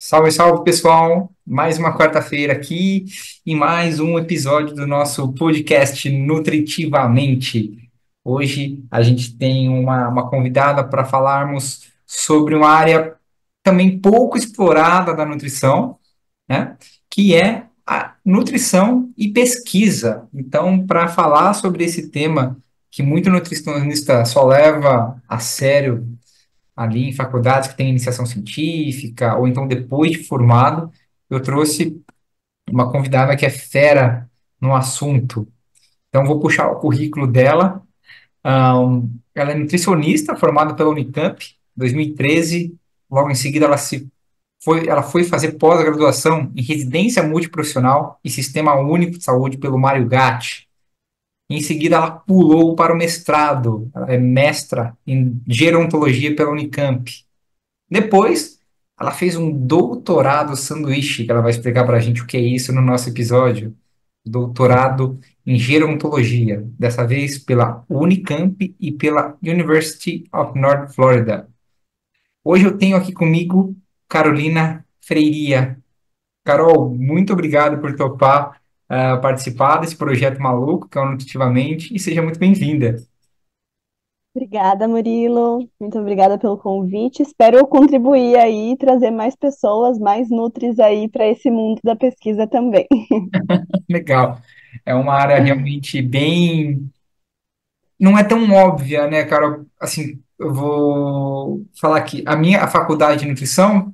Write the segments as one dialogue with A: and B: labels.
A: Salve, salve, pessoal! Mais uma quarta-feira aqui e mais um episódio do nosso podcast Nutritivamente. Hoje a gente tem uma convidada para falarmos sobre uma área também pouco explorada da nutrição, né? Que é a nutrição e pesquisa. Então, para falar sobre esse tema que muito nutricionista só leva a sério ali em faculdades que têm iniciação científica, ou então depois de formado, eu trouxe uma convidada que é fera no assunto. Então, vou puxar o currículo dela. Ela é nutricionista, formada pela Unicamp, 2013. Logo em seguida, ela foi fazer pós-graduação em residência multiprofissional e sistema único de saúde pelo Mário Gatti. Em seguida, ela pulou para o mestrado. Ela é mestra em gerontologia pela Unicamp. Depois, ela fez um doutorado sanduíche, que ela vai explicar para a gente o que é isso no nosso episódio. Doutorado em gerontologia, dessa vez pela Unicamp e pela University of North Florida. Hoje eu tenho aqui comigo Carolina Freiria. Carol, muito obrigado por topar participar desse projeto maluco, que é o Nutritivamente, e seja muito bem-vinda.
B: Obrigada, Murilo. Muito obrigada pelo convite. Espero contribuir aí e trazer mais pessoas, mais nutris aí para esse mundo da pesquisa também.
A: Legal. É uma área realmente bem não é tão óbvia, né, cara? Assim, eu vou falar aqui. A faculdade de nutrição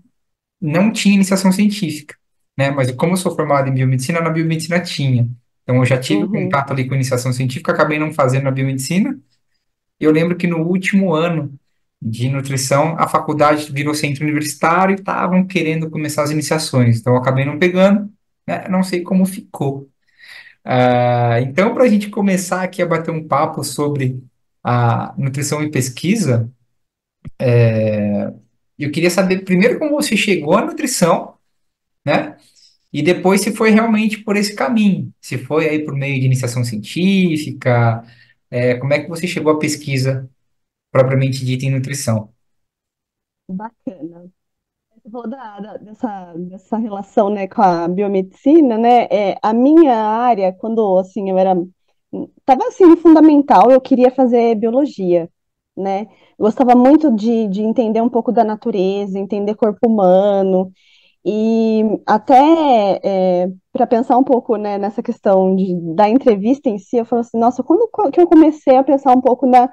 A: não tinha iniciação científica, né? Mas como eu sou formado em biomedicina, na biomedicina tinha. Então eu já tive
B: Uhum.
A: contato ali com iniciação científica, acabei não fazendo na biomedicina. Eu lembro que no último ano de nutrição, a faculdade virou centro universitário e estavam querendo começar as iniciações. Então eu acabei não pegando, né? Não sei como ficou. Então, para a gente começar aqui a bater um papo sobre a nutrição e pesquisa, eu queria saber primeiro como você chegou à nutrição, né? E depois se foi realmente por esse caminho, se foi aí por meio de iniciação científica, como é que você chegou à pesquisa propriamente dita em nutrição?
B: Bacana. Eu vou dessa relação, né, com a biomedicina, né? A minha área, quando assim tava assim no fundamental, eu queria fazer biologia, né? Eu gostava muito de entender um pouco da natureza, entender corpo humano. E até para pensar um pouco, né, nessa questão da entrevista em si, eu falo assim, nossa, que eu comecei a pensar um pouco né,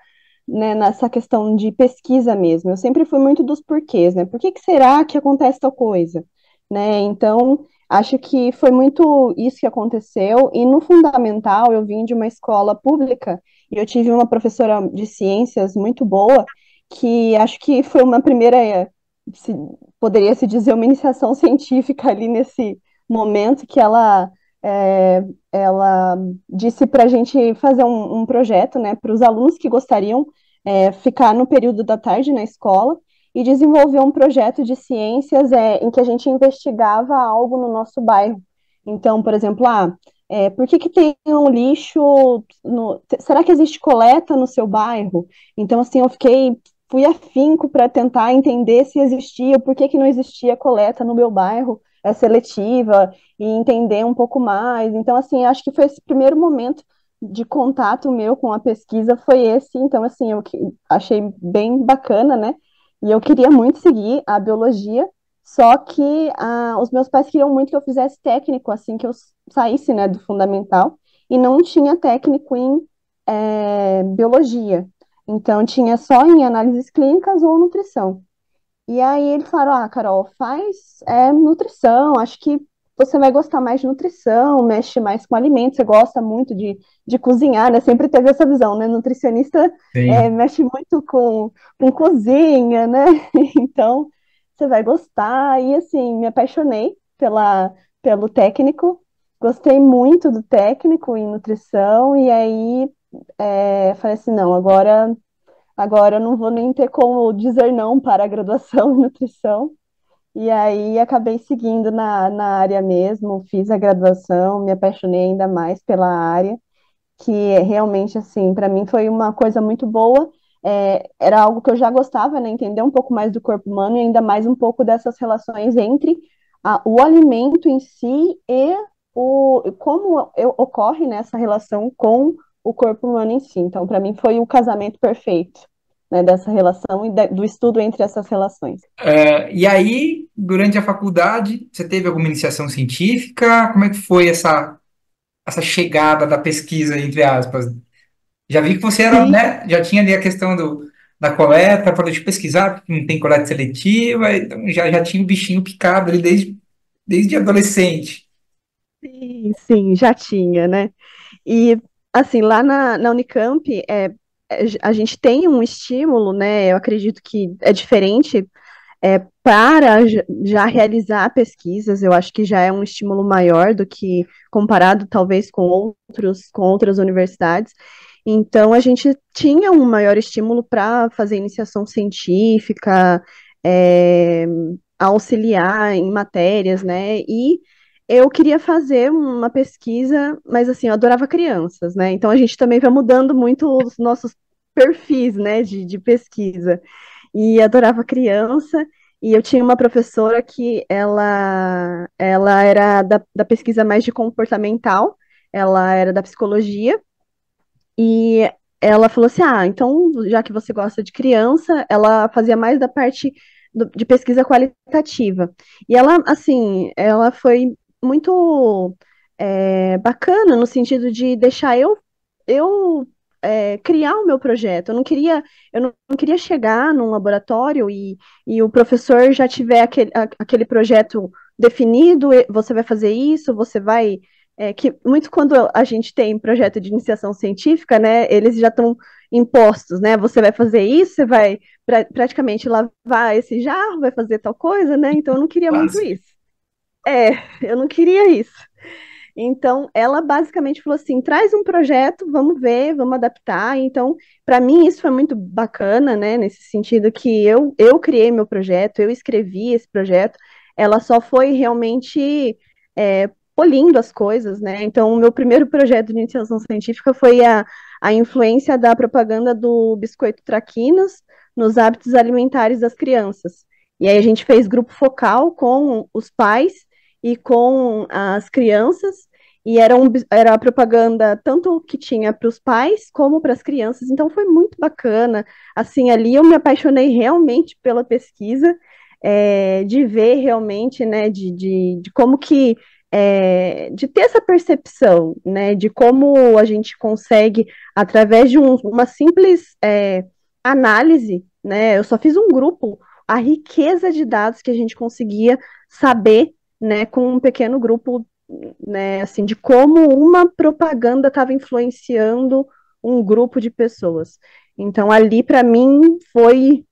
B: nessa questão de pesquisa mesmo? Eu sempre fui muito dos porquês, né? Por que que será que acontece tal coisa? Né? Então, acho que foi muito isso que aconteceu. E no fundamental, eu vim de uma escola pública e eu tive uma professora de ciências muito boa, que acho que foi uma primeira se, poderia se dizer uma iniciação científica ali nesse momento que ela disse para a gente fazer um projeto, né, para os alunos que gostariam ficar no período da tarde na escola e desenvolver um projeto de ciências em que a gente investigava algo no nosso bairro. Então, por exemplo, por que que tem um lixo será que existe coleta no seu bairro? Então, assim, fui afinco para tentar entender se existia, por que que não existia coleta no meu bairro, seletiva, e entender um pouco mais. Então, assim, acho que foi esse primeiro momento de contato meu com a pesquisa foi esse. Então, assim, achei bem bacana, né? E eu queria muito seguir a biologia, só que os meus pais queriam muito que eu fizesse técnico, assim, que eu saísse, né, do fundamental, e não tinha técnico em biologia. Então, tinha só em análises clínicas ou nutrição. E aí ele falou, Carol, faz nutrição, acho que você vai gostar mais de nutrição, mexe mais com alimentos, você gosta muito de cozinhar, né? Sempre teve essa visão, né? Nutricionista
A: Sim.
B: mexe muito com cozinha, né? Então, você vai gostar. E assim, me apaixonei pelo técnico, gostei muito do técnico em nutrição, e aí falei assim, não, agora eu não vou nem ter como dizer não para a graduação em nutrição. E aí acabei seguindo na área mesmo, fiz a graduação, me apaixonei ainda mais pela área, que realmente, assim, para mim foi uma coisa muito boa, era algo que eu já gostava, né? Entender um pouco mais do corpo humano e ainda mais um pouco dessas relações entre o alimento em si e ocorre nessa relação com o corpo humano em si. Então, para mim, foi o casamento perfeito, né, dessa relação e do estudo entre essas relações.
A: E aí, durante a faculdade, você teve alguma iniciação científica? Como é que foi essa chegada da pesquisa, entre aspas? Já vi que você era,
B: Sim,
A: né, já tinha ali a questão da coleta, para de pesquisar, porque não tem coleta seletiva, então já tinha o bichinho picado ali desde adolescente.
B: sim, sim, já tinha, né? E, assim, lá na Unicamp, a gente tem um estímulo, né? Eu acredito que é diferente para já realizar pesquisas, eu acho que já é um estímulo maior do que comparado, talvez, com outras universidades. Então, a gente tinha um maior estímulo para fazer iniciação científica, é, auxiliar em matérias, né? E eu queria fazer uma pesquisa, mas assim, eu adorava crianças, né? Então a gente também vai mudando muito os nossos perfis, né, de pesquisa. E adorava criança, e eu tinha uma professora que ela era da pesquisa mais de comportamental, ela era da psicologia, e ela falou assim: ah, então, já que você gosta de criança, ela fazia mais da parte de pesquisa qualitativa. E ela, assim, ela foi muito bacana no sentido de deixar eu criar o meu projeto. Eu não queria chegar num laboratório e o professor já tiver aquele projeto definido, você vai fazer isso, você vai que muito quando a gente tem projeto de iniciação científica, né, eles já estão impostos, né, você vai fazer isso, você vai praticamente lavar esse jarro, vai fazer tal coisa, né, então eu não queria muito
A: Quase.
B: isso. É, eu não queria isso. Então, ela basicamente falou assim: traz um projeto, vamos ver, vamos adaptar. Então, para mim, isso foi muito bacana, né? Nesse sentido que eu criei meu projeto, eu escrevi esse projeto, ela só foi realmente polindo as coisas, né? Então, o meu primeiro projeto de iniciação científica foi a influência da propaganda do biscoito traquinas nos hábitos alimentares das crianças. E aí a gente fez grupo focal com os pais e com as crianças, e era a propaganda tanto que tinha para os pais como para as crianças, então foi muito bacana. Assim, ali eu me apaixonei realmente pela pesquisa, de ver realmente, né, de como que, de ter essa percepção, né, de como a gente consegue, através de uma simples análise, né, eu só fiz um grupo, a riqueza de dados que a gente conseguia saber, né, com um pequeno grupo, né, assim, de como uma propaganda estava influenciando um grupo de pessoas. Então, ali, para mim, foi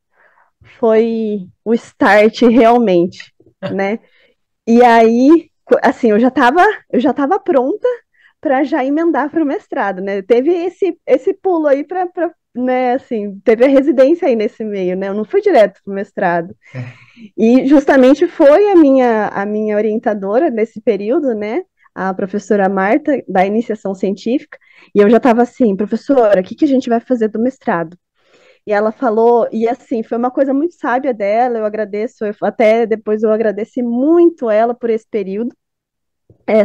B: o start realmente, né? E aí, assim, eu já estava pronta para já emendar para o mestrado, né? Teve esse pulo aí para, né, assim, teve a residência aí nesse meio, né? Eu não fui direto para o mestrado.
A: É.
B: E justamente foi a minha orientadora nesse período, né? A professora Marta, da iniciação científica, e eu já estava assim, professora, o que que a gente vai fazer do mestrado? E ela falou, e assim, foi uma coisa muito sábia dela, eu agradeço, até depois eu agradeci muito ela por esse período.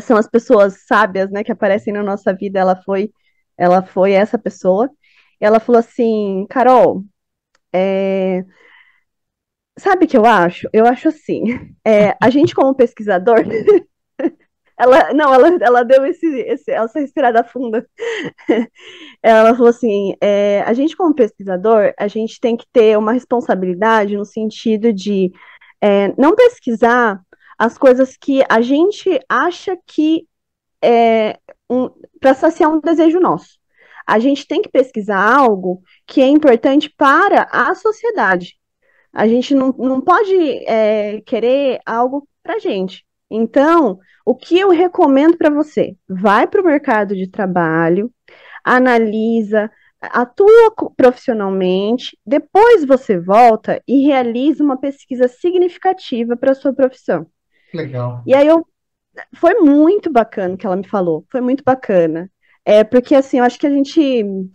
B: São as pessoas sábias, né, que aparecem na nossa vida, ela foi essa pessoa. E ela falou assim, Carol, é, sabe o que eu acho? Eu acho assim, a gente como pesquisador, ela, não, ela deu essa respirada funda. Ela falou assim, a gente como pesquisador, a gente tem que ter uma responsabilidade no sentido de não pesquisar as coisas que a gente acha que é para saciar um desejo nosso. A gente tem que pesquisar algo que é importante para a sociedade. A gente não pode querer algo para a gente. Então, o que eu recomendo para você? Vai para o mercado de trabalho, analisa, atua profissionalmente, depois você volta e realiza uma pesquisa significativa para a sua profissão.
A: Legal.
B: E aí foi muito bacana o que ela me falou, foi muito bacana. Porque assim, eu acho que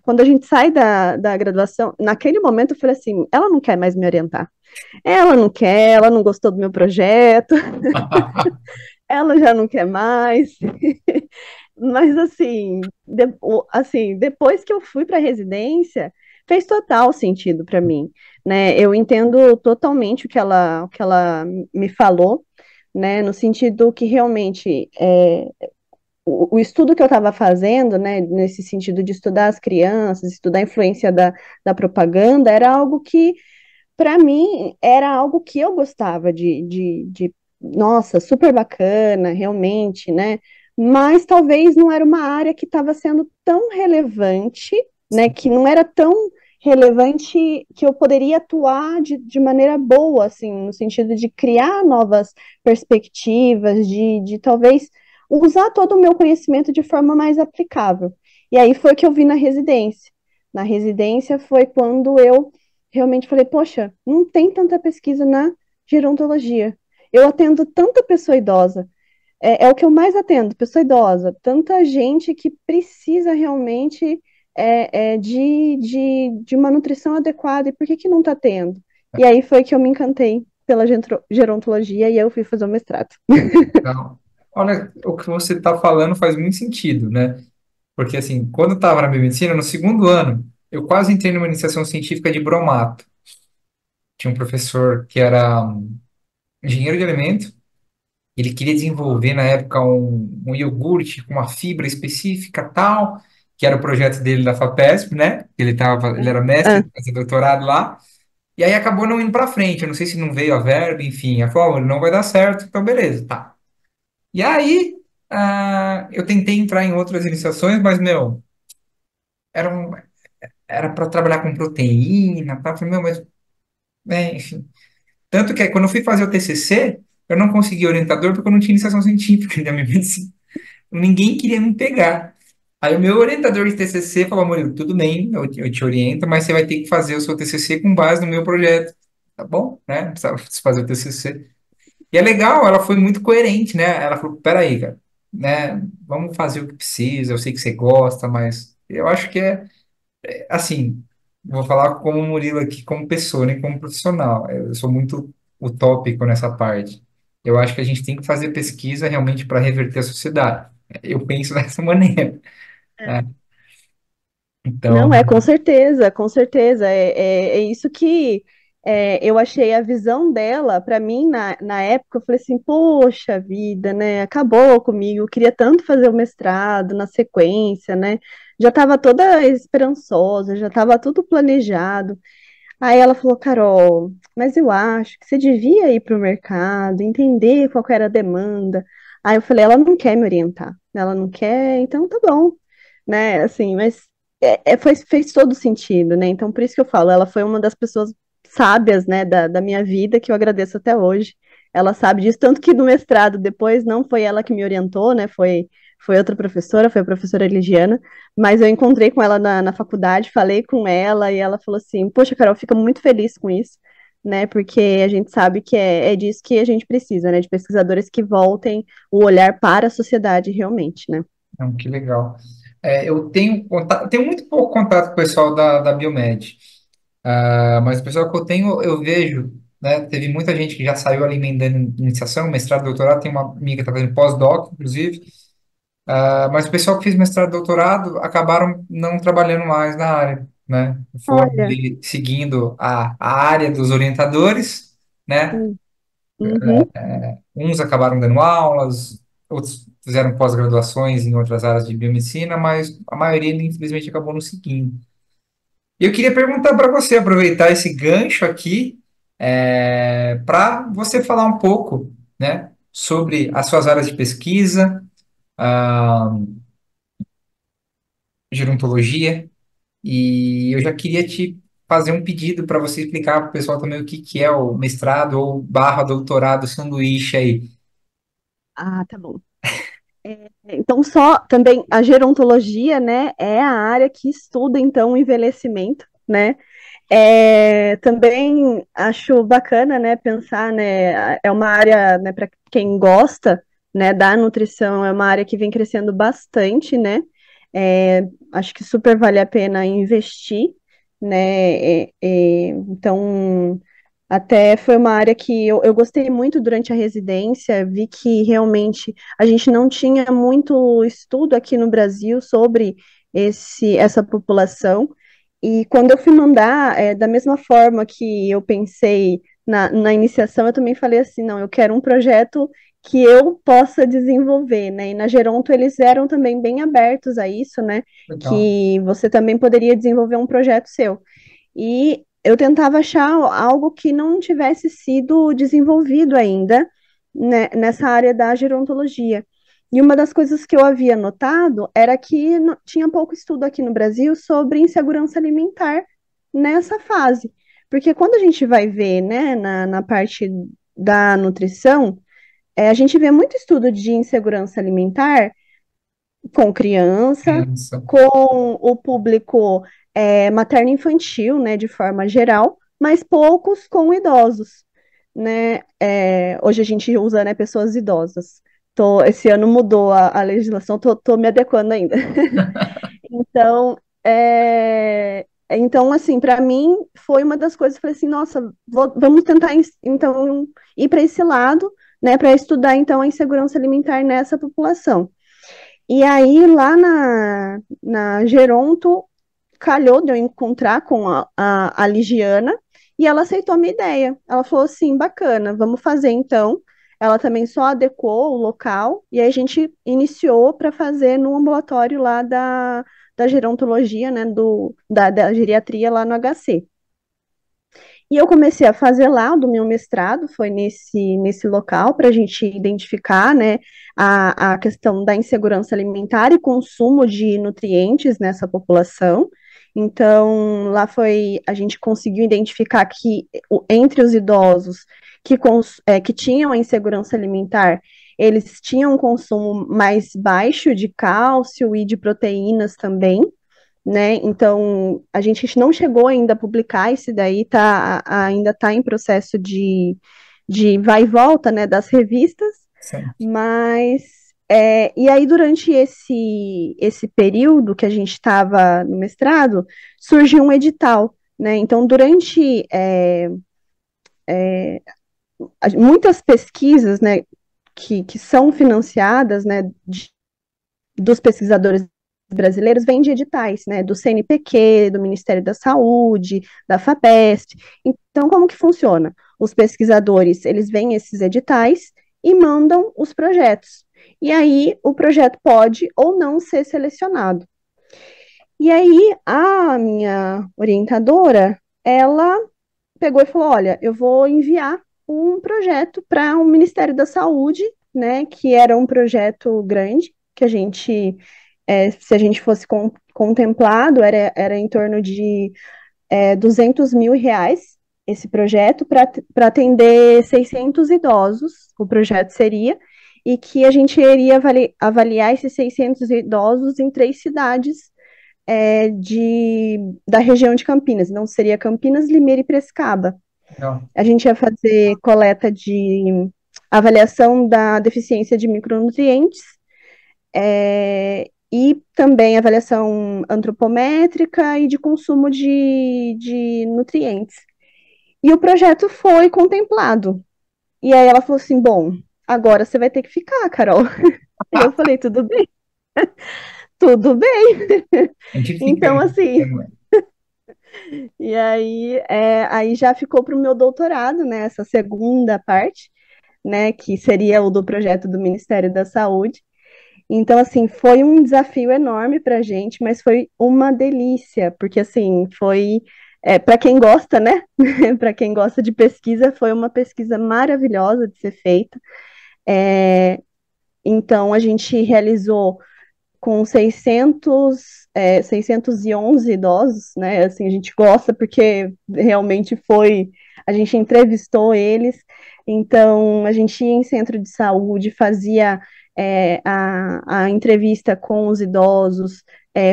B: quando a gente sai da graduação, naquele momento eu falei assim, ela não quer mais me orientar. Ela não quer, ela não gostou do meu projeto, ela já não quer mais. Mas assim, depois que eu fui para a residência, fez total sentido para mim, né? Eu entendo totalmente o que ela me falou, né? No sentido que realmente o estudo que eu estava fazendo, né? Nesse sentido de estudar as crianças, estudar a influência da propaganda, era algo que para mim, era algo que eu gostava nossa, super bacana, realmente, né? Mas talvez não era uma área que estava sendo tão relevante, né? Que não era tão relevante que eu poderia atuar de maneira boa, assim, no sentido de criar novas perspectivas, de talvez usar todo o meu conhecimento de forma mais aplicável. E aí foi que eu vi na residência. Na residência foi quando eu realmente falei, poxa, não tem tanta pesquisa na gerontologia. Eu atendo tanta pessoa idosa, é o que eu mais atendo, pessoa idosa, tanta gente que precisa realmente de uma nutrição adequada, e por que que não está tendo? E aí foi que eu me encantei pela gerontologia e eu fui fazer o mestrado.
A: Então, olha, o que você está falando faz muito sentido, né? Porque, assim, quando eu estava na biomedicina, no segundo ano, eu quase entrei numa iniciação científica de bromato. Tinha um professor que era engenheiro de alimento. Ele queria desenvolver, na época, um iogurte com uma fibra específica, tal, que era o projeto dele da FAPESP, né? Ele era mestre,
B: Ah,
A: fazia doutorado lá. E aí acabou não indo para frente. Eu não sei se não veio a verba, enfim. Ela falou, "Ó, não vai dar certo, então beleza, tá." E aí, eu tentei entrar em outras iniciações, mas, meu, era era para trabalhar com proteína, tá? Eu falei, meu, mas, enfim. Tanto que aí, quando eu fui fazer o TCC, eu não consegui orientador porque eu não tinha iniciação científica da minha medicina. Ninguém queria me pegar. Aí o meu orientador de TCC falou, Murilo, tudo bem, eu te oriento, mas você vai ter que fazer o seu TCC com base no meu projeto. Tá bom, né? Não precisava fazer o TCC. E é legal, ela foi muito coerente, né? Ela falou, peraí, cara, né? Vamos fazer o que precisa, eu sei que você gosta, mas eu acho que assim, vou falar como Murilo aqui, como pessoa, nem como profissional. Eu sou muito utópico nessa parte. Eu acho que a gente tem que fazer pesquisa realmente para reverter a sociedade. Eu penso dessa maneira, né?
B: não,
A: Então,
B: com certeza, com certeza. É isso que eu achei a visão dela, para mim, na época, eu falei assim, poxa vida, né? Acabou comigo, eu queria tanto fazer o mestrado na sequência, né? Já estava toda esperançosa, já estava tudo planejado. Aí ela falou, Carol, mas eu acho que você devia ir para o mercado, entender qual que era a demanda. Aí eu falei, ela não quer me orientar, ela não quer, então tá bom, né? Assim, mas fez todo sentido, né? Então por isso que eu falo, ela foi uma das pessoas sábias, né, da minha vida, que eu agradeço até hoje. Ela sabe disso, tanto que no mestrado depois não foi ela que me orientou, né? Foi outra professora, foi a professora Eligiana, mas eu encontrei com ela na faculdade, falei com ela e ela falou assim: Poxa, Carol, fica muito feliz com isso, né? Porque a gente sabe que é disso que a gente precisa, né? De pesquisadores que voltem o olhar para a sociedade realmente, né?
A: não, que legal. Eu tenho contato, eu tenho muito pouco contato com o pessoal da Biomed. Mas o pessoal que eu tenho, eu vejo, né? Teve muita gente que já saiu ali emendando iniciação, mestrado, doutorado. Tem uma amiga que está fazendo pós-doc, inclusive. Mas o pessoal que fez mestrado e doutorado acabaram não trabalhando mais na área, né? Foram
B: Olha,
A: ali seguindo a área dos orientadores, né?
B: uhum.
A: Uns acabaram dando aulas, outros fizeram pós-graduações em outras áreas de biomedicina, mas a maioria, infelizmente, acabou não seguindo. E eu queria perguntar para você, aproveitar esse gancho aqui, para você falar um pouco, né, sobre as suas áreas de pesquisa, a gerontologia. E eu já queria te fazer um pedido para você explicar para o pessoal também o que que é o mestrado ou barra doutorado sanduíche aí.
B: Ah, tá bom. Então, só também a gerontologia, né, é a área que estuda, então, o envelhecimento, né? Também acho bacana, né, pensar, né, é uma área, né, para quem gosta, né, da nutrição, é uma área que vem crescendo bastante, né? Acho que super vale a pena investir, né? Então, até foi uma área que eu gostei muito durante a residência, vi que realmente a gente não tinha muito estudo aqui no Brasil sobre essa população. E quando eu fui mandar, da mesma forma que eu pensei na iniciação, eu também falei assim, não, eu quero um projeto que eu possa desenvolver, né? E na Geronto eles eram também bem abertos a isso, né?
A: Legal.
B: Que você também poderia desenvolver um projeto seu. E eu tentava achar algo que não tivesse sido desenvolvido ainda, né, nessa área da gerontologia. E uma das coisas que eu havia notado era que tinha pouco estudo aqui no Brasil sobre insegurança alimentar nessa fase. Porque quando a gente vai ver, né, na parte da nutrição, a gente vê muito estudo de insegurança alimentar com criança,
A: Criança.
B: com o público materno-infantil, né, de forma geral, mas poucos com idosos, né? Hoje a gente usa, né, pessoas idosas. Esse ano mudou a legislação, tô me adequando ainda. Então, então assim, para mim foi uma das coisas, falei assim, nossa, vamos tentar então ir para esse lado, né, para estudar então a insegurança alimentar nessa população. E aí, lá na Geronto, calhou de eu encontrar com a Ligiana e ela aceitou a minha ideia. Ela falou assim: bacana, vamos fazer então. Ela também só adequou o local e aí a gente iniciou para fazer no ambulatório lá da gerontologia, né, da geriatria lá no HC. E eu comecei a fazer lá o do meu mestrado, foi nesse local, para a gente identificar, né, a questão da insegurança alimentar e consumo de nutrientes nessa população. Então, lá a gente conseguiu identificar que entre os idosos que tinham a insegurança alimentar, eles tinham um consumo mais baixo de cálcio e de proteínas também, né? Então, a gente não chegou ainda a publicar, esse daí ainda está em processo de vai e volta, né, das revistas,
A: Sim.
B: mas e aí durante esse período que a gente estava no mestrado, surgiu um edital, né? Então, durante muitas pesquisas, né, que são financiadas, né, dos pesquisadores brasileiros vêm de editais, né, do CNPq, do Ministério da Saúde, da FAPESP. Então, como que funciona? Os pesquisadores, eles veem esses editais e mandam os projetos. E aí, o projeto pode ou não ser selecionado. E aí, a minha orientadora, ela pegou e falou, olha, eu vou enviar um projeto para o Ministério da Saúde, né, que era um projeto grande, que a gente se a gente fosse contemplado, era em torno de 200 mil reais esse projeto para atender 600 idosos, o projeto seria, e que a gente iria avaliar esses 600 idosos em 3 cidades da região de Campinas. Não seria Campinas, Limeira e Piracicaba.
A: Legal.
B: A gente ia fazer coleta de avaliação da deficiência de micronutrientes, e também avaliação antropométrica e de consumo de nutrientes. E o projeto foi contemplado. E aí ela falou assim: bom, agora você vai ter que ficar, Carol. E eu falei: tudo bem, tudo bem.
A: A gente fica.
B: Então, assim, e aí já ficou para o meu doutorado, né? Essa segunda parte, né? Que seria o do projeto do Ministério da Saúde. Então, assim, foi um desafio enorme para a gente, mas foi uma delícia, porque, assim, foi, para quem gosta, né? Para quem gosta de pesquisa, foi uma pesquisa maravilhosa de ser feita. Então, a gente realizou com 611 idosos, né? Assim, a gente gosta porque realmente a gente entrevistou eles, então a gente ia em centro de saúde, fazia a entrevista com os idosos,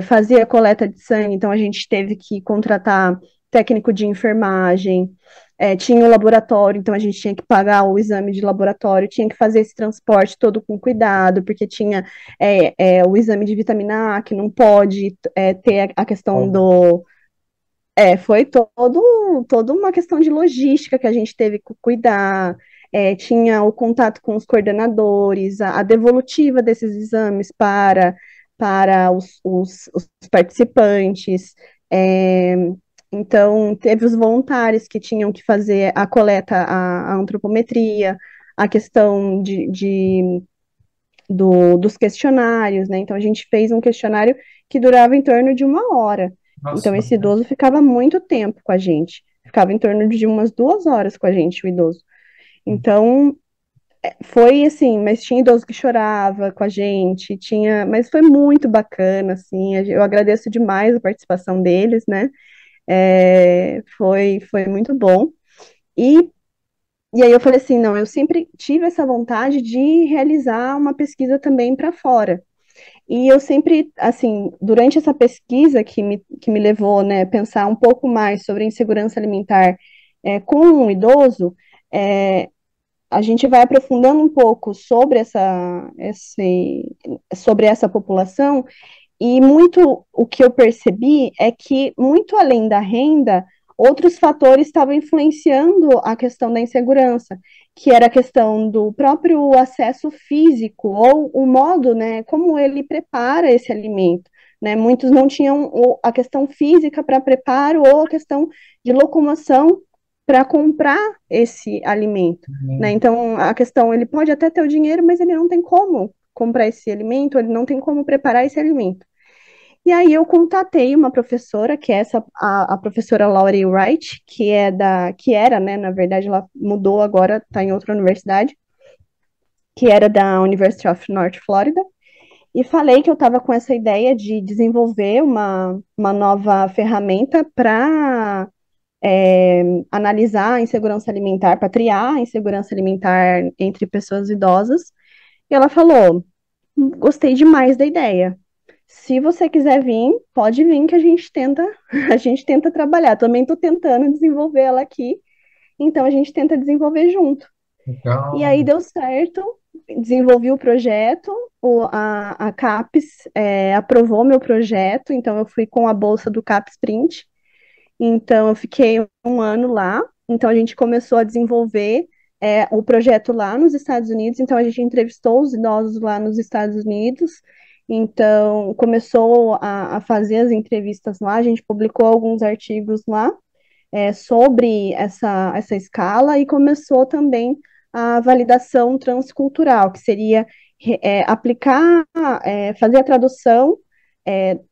B: fazia coleta de sangue, então a gente teve que contratar técnico de enfermagem, tinha o laboratório, então a gente tinha que pagar o exame de laboratório, tinha que fazer esse transporte todo com cuidado, porque tinha o exame de vitamina A, que não pode ter a questão
A: Ó,
B: do. Foi toda uma questão de logística que a gente teve que cuidar. Tinha o contato com os coordenadores, a devolutiva desses exames para os participantes. É, então, teve os voluntários que tinham que fazer a coleta, a antropometria, a questão dos questionários, né? Então, a gente fez um questionário que durava em torno de 1 hora. Então,
A: nossa,
B: esse idoso ficava muito tempo com a gente. Ficava em torno de umas 2 horas com a gente, o idoso. Então, foi assim, mas tinha idoso que chorava com a gente, mas foi muito bacana, assim, eu agradeço demais a participação deles, né? Foi muito bom. E, e aí eu falei assim, não, eu sempre tive essa vontade de realizar uma pesquisa também para fora. E eu sempre, assim, durante essa pesquisa que me levou, né, a pensar um pouco mais sobre a insegurança alimentar com um idoso, é, a gente vai aprofundando um pouco sobre essa população, e muito o que eu percebi é que, muito além da renda, outros fatores estavam influenciando a questão da insegurança, que era a questão do próprio acesso físico, ou o modo, né, como ele prepara esse alimento. Né? Muitos não tinham a questão física para preparo ou a questão de locomoção para comprar esse alimento. Né? Então, a questão, ele pode até ter o dinheiro, mas ele não tem como comprar esse alimento, ele não tem como preparar esse alimento. E aí eu contatei uma professora, que é a professora Laurie Wright, que era, né, na verdade, ela mudou agora, está em outra universidade, que era da University of North Florida, e falei que eu estava com essa ideia de desenvolver uma nova ferramenta para analisar a insegurança alimentar, para triar a insegurança alimentar entre pessoas idosas. E ela falou: gostei demais da ideia. Se você quiser vir, pode vir que a gente tenta, a gente tenta trabalhar. Também estou tentando desenvolver ela aqui, então a gente tenta desenvolver junto. E
A: legal.
B: aí deu certo, desenvolvi o projeto, a CAPES aprovou meu projeto, então eu fui com a bolsa do CAPES Print. Então, eu fiquei 1 ano lá. Então, a gente começou a desenvolver o projeto lá nos Estados Unidos. Então, a gente entrevistou os idosos lá nos Estados Unidos. Então, começou a fazer as entrevistas lá. A gente publicou alguns artigos lá sobre essa escala e começou também a validação transcultural, que seria aplicar, fazer a tradução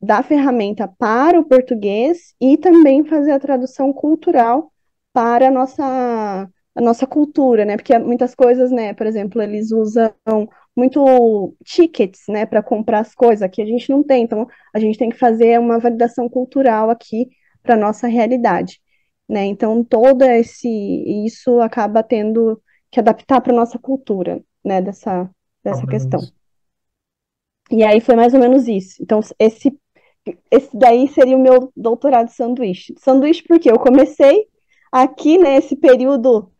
B: da ferramenta para o português e também fazer a tradução cultural para a nossa cultura, né? Porque muitas coisas, né? Por exemplo, eles usam muito tickets, né, para comprar as coisas, que a gente não tem. Então, a gente tem que fazer uma validação cultural aqui para nossa realidade, né? Então, isso acaba tendo que adaptar para nossa cultura, né? Dessa questão. E aí foi mais ou menos isso. Então, esse daí seria o meu doutorado de sanduíche. Sanduíche porque eu comecei aqui, né, esse período,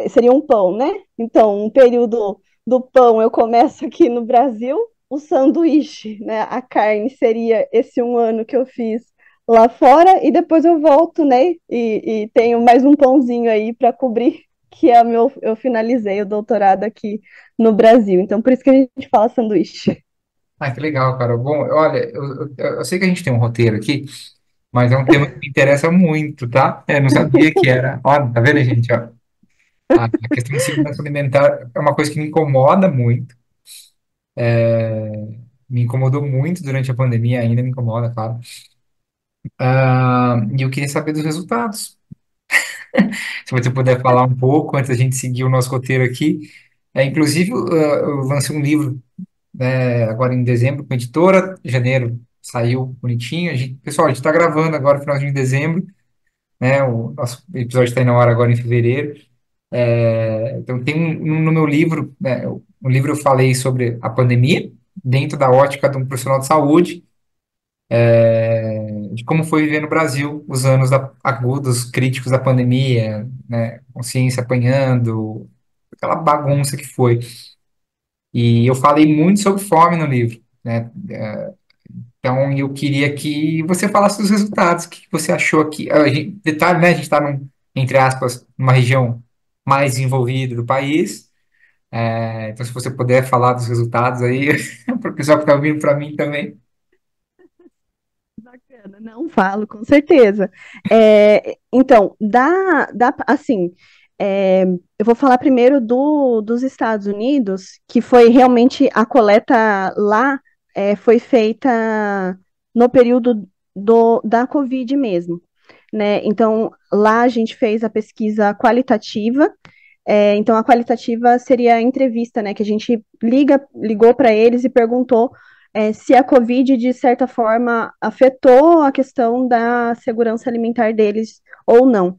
B: seria um pão, né? Então, um período do pão eu começo aqui no Brasil, o sanduíche, né, a carne seria esse 1 ano que eu fiz lá fora, e depois eu volto, né, e tenho mais um pãozinho aí para cobrir, que eu finalizei o doutorado aqui no Brasil. Então, por isso que a gente fala sanduíche.
A: Ah, que legal, cara. Bom, olha, eu sei que a gente tem um roteiro aqui, mas é um tema que me interessa muito, tá? Eu não sabia que era. Ó, tá vendo, gente? Ó, a questão de segurança alimentar é uma coisa que me incomoda muito. Me incomodou muito durante a pandemia, ainda me incomoda, claro. E eu queria saber dos resultados. Se você puder falar um pouco antes da gente seguir o nosso roteiro aqui. Inclusive, eu lancei um livro, né, agora em dezembro com a editora, janeiro saiu bonitinho. Pessoal, a gente está gravando agora, finalzinho de dezembro, né? O nosso episódio está indo na hora agora em fevereiro. Então, tem no meu livro, né, no livro eu falei sobre a pandemia, dentro da ótica de um profissional de saúde, de como foi viver no Brasil os anos agudos, críticos da pandemia, né? Consciência apanhando, aquela bagunça que foi. E eu falei muito sobre fome no livro, né? Então, eu queria que você falasse dos resultados, o que você achou aqui. Detalhe, né? A gente está, entre aspas, numa região mais desenvolvida do país. Então, se você puder falar dos resultados aí, para o pessoal que está ouvindo para mim também.
B: Bacana, não falo, com certeza. Então, assim, eu vou falar primeiro dos Estados Unidos, que foi realmente a coleta lá, foi feita no período da Covid mesmo, né? Então, lá a gente fez a pesquisa qualitativa. Então, a qualitativa seria a entrevista, né? Que a gente ligou para eles e perguntou se a Covid, de certa forma, afetou a questão da segurança alimentar deles ou não.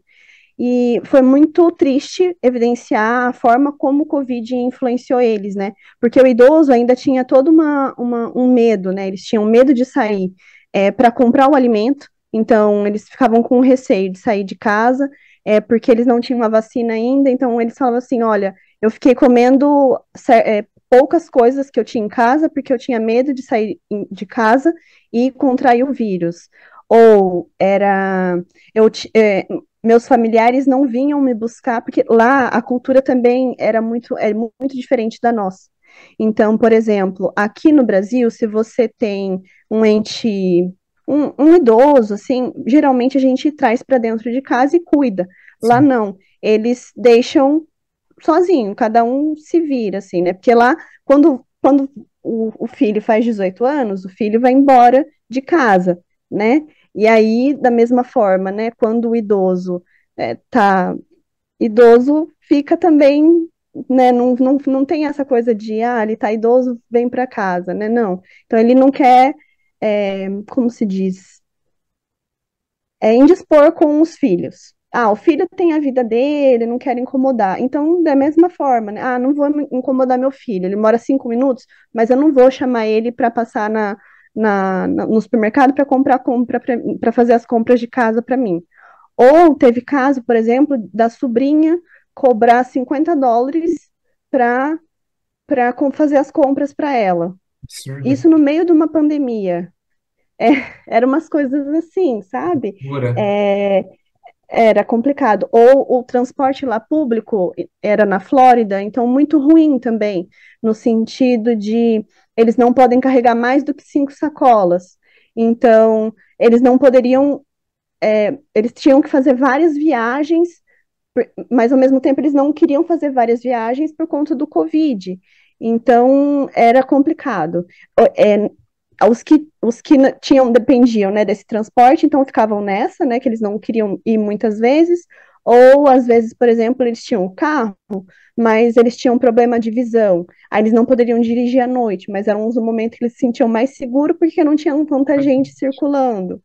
B: E foi muito triste evidenciar a forma como o Covid influenciou eles, né? Porque o idoso ainda tinha todo um medo, né? Eles tinham medo de sair para comprar o alimento, então eles ficavam com receio de sair de casa, porque eles não tinham a vacina ainda, então eles falavam assim: olha, eu fiquei comendo poucas coisas que eu tinha em casa, porque eu tinha medo de sair de casa e contrair o vírus. Ou era. Eu, meus familiares não vinham me buscar, porque lá a cultura também é muito diferente da nossa. Então, por exemplo, aqui no Brasil, se você tem um ente, um idoso, assim, geralmente a gente traz para dentro de casa e cuida. Lá
A: Sim.
B: não, eles deixam sozinho, cada um se vira, assim, né? Porque lá, quando o filho faz 18 anos, o filho vai embora de casa, né? E aí, da mesma forma, né, quando o idoso tá idoso, fica também, né, não tem essa coisa de, ele tá idoso, vem para casa, né, não. Então, ele não quer, como se diz, indispor com os filhos. O filho tem a vida dele, não quero incomodar. Então, da mesma forma, né? Não vou incomodar meu filho. Ele mora 5 minutos, mas eu não vou chamar ele para passar no supermercado para compra para fazer as compras de casa para mim. Ou teve caso, por exemplo, da sobrinha cobrar US$ 50 para fazer as compras para ela.
A: Absurdo.
B: Isso no meio de uma pandemia. É, eram umas coisas assim, sabe?
A: Pura.
B: É, era complicado. Ou o transporte lá público era na Flórida, então muito ruim também, no sentido de eles não podem carregar mais do que 5 sacolas. Então, eles não poderiam, eles tinham que fazer várias viagens, mas ao mesmo tempo eles não queriam fazer várias viagens por conta do Covid. Então, era complicado. É, dependiam, né, desse transporte, então ficavam nessa, né, que eles não queriam ir muitas vezes, ou às vezes, por exemplo, eles tinham um carro, mas eles tinham um problema de visão, aí eles não poderiam dirigir à noite, mas eram uns momentos que eles se sentiam mais seguros porque não tinham tanta gente circulando.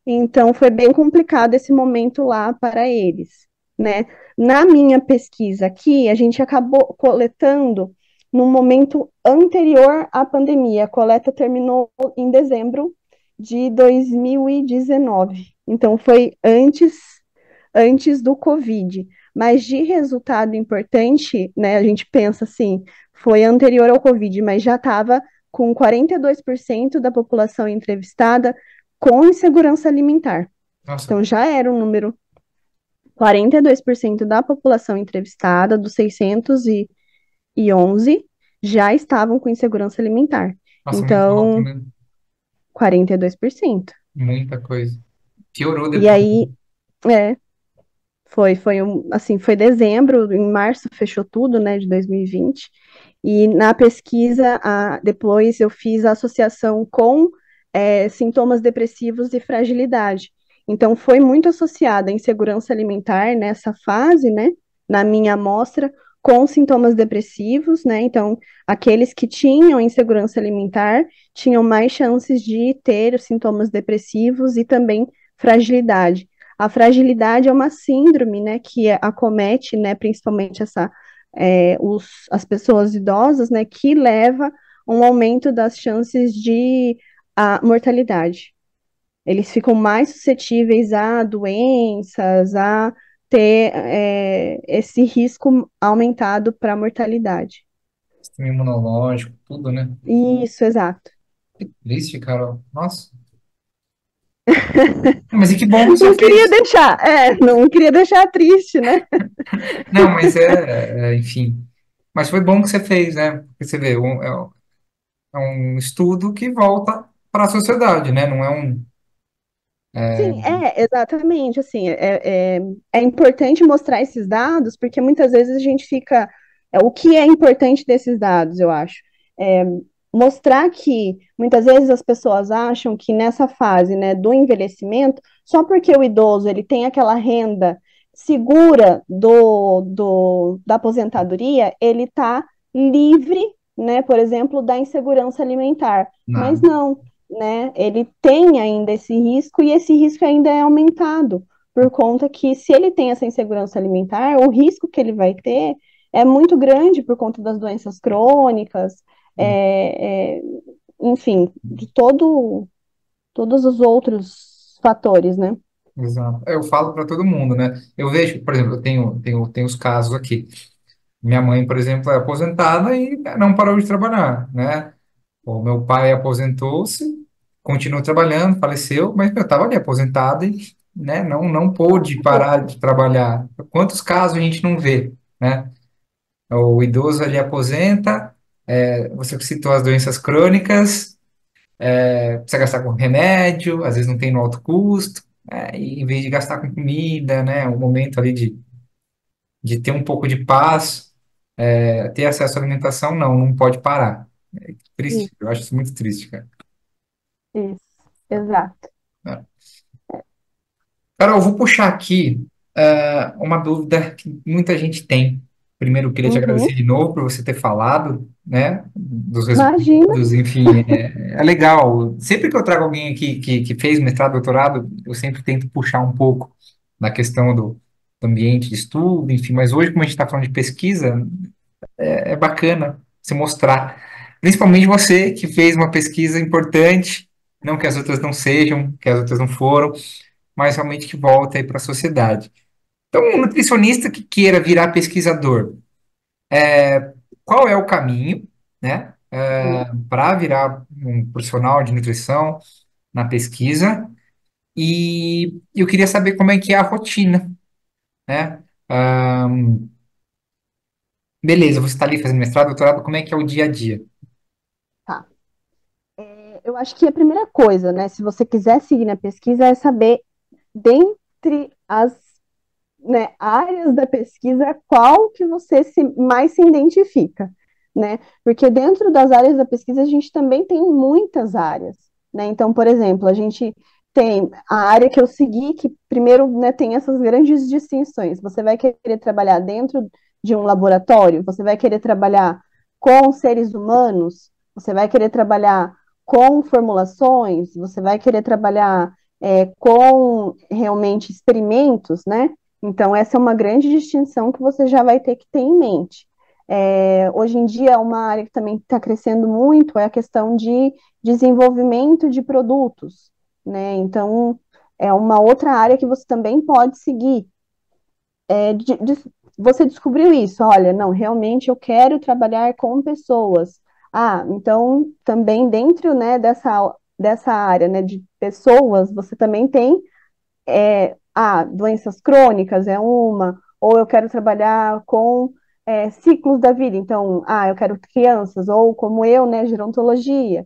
B: Então, foi bem complicado esse momento lá para eles, né? Na minha pesquisa aqui, a gente acabou coletando no momento anterior à pandemia. A coleta terminou em dezembro de 2019. Então, foi antes do Covid. Mas de resultado importante, né? A gente pensa assim, foi anterior ao Covid, mas já estava com 42% da população entrevistada com insegurança alimentar.
A: Nossa,
B: Então, já era um número, 42% da população entrevistada, dos 611, já estavam com insegurança alimentar.
A: nossa, muito alto,
B: Então,
A: né?
B: 42%.
A: Muita coisa. Piorou
B: E
A: depois.
B: aí, é, foi dezembro, em março fechou tudo, né, de 2020. E na pesquisa, depois eu fiz a associação com sintomas depressivos e fragilidade. Então, foi muito associada a insegurança alimentar nessa fase, né, na minha amostra, com sintomas depressivos, né? Então, aqueles que tinham insegurança alimentar tinham mais chances de ter os sintomas depressivos e também fragilidade. A fragilidade é uma síndrome, né, que acomete, né, principalmente as pessoas idosas, né, que leva a um aumento das chances de mortalidade. Eles ficam mais suscetíveis a doenças, a ter esse risco aumentado para a mortalidade.
A: Sistema imunológico, tudo, né?
B: Isso, exato.
A: Triste, Carol. Nossa. Mas e que bom que você
B: Não queria
A: fez.
B: deixar, não queria deixar triste, né?
A: Não, mas enfim. Mas foi bom que você fez, né? Porque você vê, é um estudo que volta para a sociedade, né? Não é um.
B: Sim, exatamente, assim, é importante mostrar esses dados, porque muitas vezes a gente fica, o que é importante desses dados, eu acho, é mostrar que muitas vezes as pessoas acham que nessa fase, né, do envelhecimento, só porque o idoso, ele tem aquela renda segura da aposentadoria, ele está livre, né, por exemplo, da insegurança alimentar, mas
A: Nada.
B: não, né? Ele tem ainda esse risco e esse risco ainda é aumentado por conta que se ele tem essa insegurança alimentar, o risco que ele vai ter é muito grande por conta das doenças crônicas, é, é, enfim, de todos os outros fatores, né?
A: Exato. Eu falo para todo mundo, né? Eu vejo, por exemplo, eu tenho os casos aqui. Minha mãe, por exemplo, é aposentada e não parou de trabalhar, né? O meu pai aposentou-se, continuou trabalhando, faleceu, mas eu estava ali aposentado e, né, não pôde parar de trabalhar. Quantos casos a gente não vê, né? O idoso ali aposenta, você citou as doenças crônicas, precisa gastar com remédio, às vezes não tem no alto custo, e em vez de gastar com comida, né, um momento ali de ter um pouco de paz, ter acesso à alimentação, não pode parar. É triste,
B: Isso,
A: eu acho isso muito triste, cara.
B: isso, exato.
A: Né? Carol, eu vou puxar aqui uma dúvida que muita gente tem. Primeiro, eu queria te
B: Uhum.
A: agradecer de novo por você ter falado, né, dos
B: Imagina,
A: resultados, enfim, é legal. Sempre que eu trago alguém aqui que fez mestrado, doutorado, eu sempre tento puxar um pouco na questão do ambiente de estudo, enfim, mas hoje, como a gente está falando de pesquisa, é bacana se mostrar. Principalmente você que fez uma pesquisa importante, não que as outras não sejam, que as outras não foram, mas realmente que volta aí para a sociedade. Então, um nutricionista que queira virar pesquisador, qual é o caminho, né, para virar um profissional de nutrição na pesquisa? E eu queria saber como é que é a rotina, né? Beleza, você está ali fazendo mestrado, doutorado, como é que é o dia a dia?
B: tá. Eu acho que a primeira coisa, né, se você quiser seguir na pesquisa, é saber dentre as, né, áreas da pesquisa, qual que você mais se identifica, né? Porque dentro das áreas da pesquisa a gente também tem muitas áreas, né? Então, por exemplo, a gente tem a área que eu segui, que primeiro, né, tem essas grandes distinções. Você vai querer trabalhar dentro de um laboratório, você vai querer trabalhar com seres humanos, você vai querer trabalhar com formulações, você vai querer trabalhar com realmente experimentos, né? Então, essa é uma grande distinção que você já vai ter que ter em mente. Hoje em dia, uma área que também está crescendo muito é a questão de desenvolvimento de produtos, né? Então, é uma outra área que você também pode seguir. Você descobriu isso, olha, não, realmente eu quero trabalhar com pessoas. Ah, então, também dentro, né, dessa área, né, de pessoas, você também tem doenças crônicas é uma, ou eu quero trabalhar com ciclos da vida, então, eu quero crianças, ou como eu, né, gerontologia,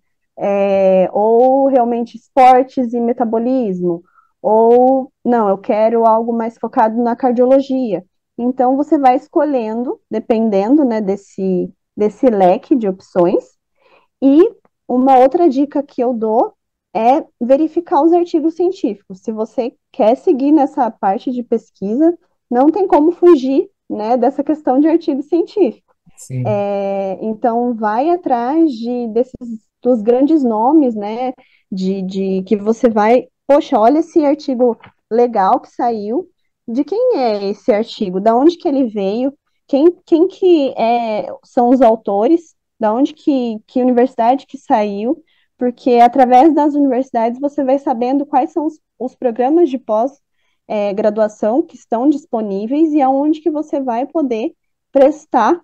B: ou realmente esportes e metabolismo, ou não, eu quero algo mais focado na cardiologia. Então, você vai escolhendo, dependendo, né, desse leque de opções, e uma outra dica que eu dou é verificar os artigos científicos. Se você quer seguir nessa parte de pesquisa, não tem como fugir, né, dessa questão de artigo científico.
A: Sim,
B: Então, vai atrás dos grandes nomes, né, de que você vai, poxa, olha esse artigo legal que saiu, de quem é esse artigo, da onde que ele veio, quem que são os autores, da onde que universidade que saiu, porque através das universidades você vai sabendo quais são os programas de pós-graduação que estão disponíveis e aonde que você vai poder prestar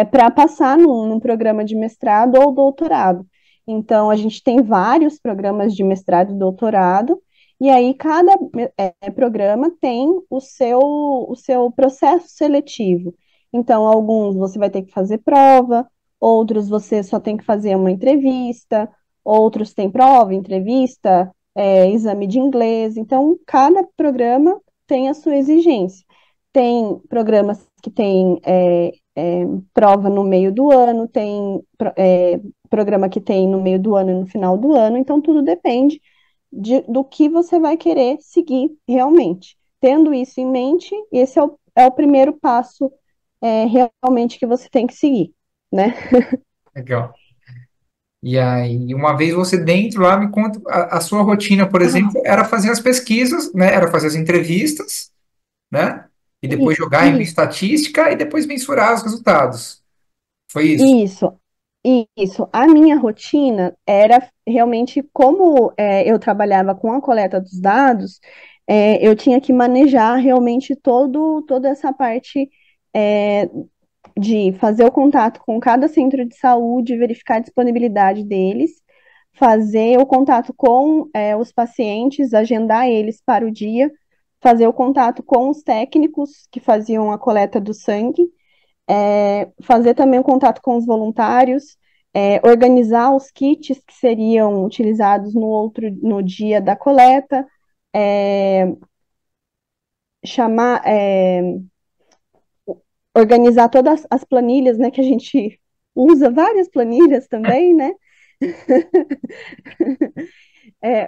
B: para passar num programa de mestrado ou doutorado. Então, a gente tem vários programas de mestrado e doutorado, e aí cada programa tem o seu processo seletivo. Então, alguns você vai ter que fazer prova, outros você só tem que fazer uma entrevista, outros têm prova, entrevista, exame de inglês. Então, cada programa tem a sua exigência. Tem programas que têm prova no meio do ano, tem programa que tem no meio do ano e no final do ano, então tudo depende do que você vai querer seguir realmente. Tendo isso em mente, esse é o primeiro passo realmente que você tem que seguir, né?
A: Legal. E aí, uma vez você dentro lá, me conta a sua rotina, por
B: Ah,
A: exemplo, era fazer as pesquisas, né? Era fazer as entrevistas, né? E depois jogar em
B: isso,
A: estatística e depois mensurar os resultados. Foi isso.
B: isso, isso. A minha rotina era realmente como eu trabalhava com a coleta dos dados, eu tinha que manejar realmente toda essa parte é, de fazer o contato com cada centro de saúde, verificar a disponibilidade deles, fazer o contato com os pacientes, agendar eles para o dia, fazer o contato com os técnicos que faziam a coleta do sangue, fazer também o contato com os voluntários, organizar os kits que seriam utilizados no dia da coleta, é, chamar, organizar todas as planilhas, né, que a gente usa várias planilhas também, né?